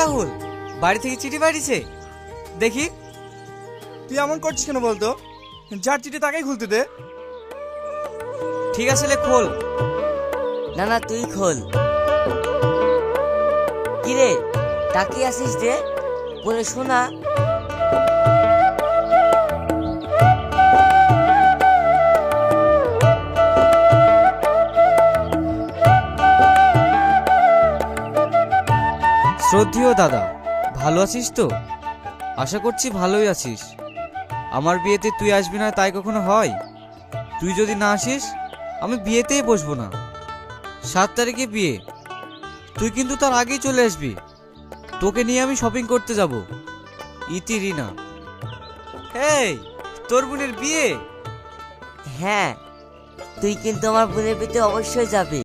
রাহুল, বাড়ি থেকে চিঠি পাঠিয়েছে দেখি। তুই এমন করছিস কেন বলতো? যার চিঠি তাকেই খুলতে দে। ঠিক আছে, লে খোল। না না, তুই খোল। কিরে, তাকিয়ে আসিস যে, বলে শোনা। শ্রদ্ধেয় দাদা, ভালো আছিস তো? আশা করছি ভালোই আছিস। আমার বিয়েতে তুই আসবি না তাই কখনো হয়? তুই যদি না আসিস আমি বিয়েতেই বসবো না। 7 তারিখে বিয়ে, তুই কিন্তু তার আগেই চলে আসবি। তোকে নিয়ে আমি শপিং করতে যাব। ইতি রিনা। এই, তোর বোনের বিয়ে? হ্যাঁ, তুই কিন্তু আমার বোনের বিয়েতে অবশ্যই যাবি।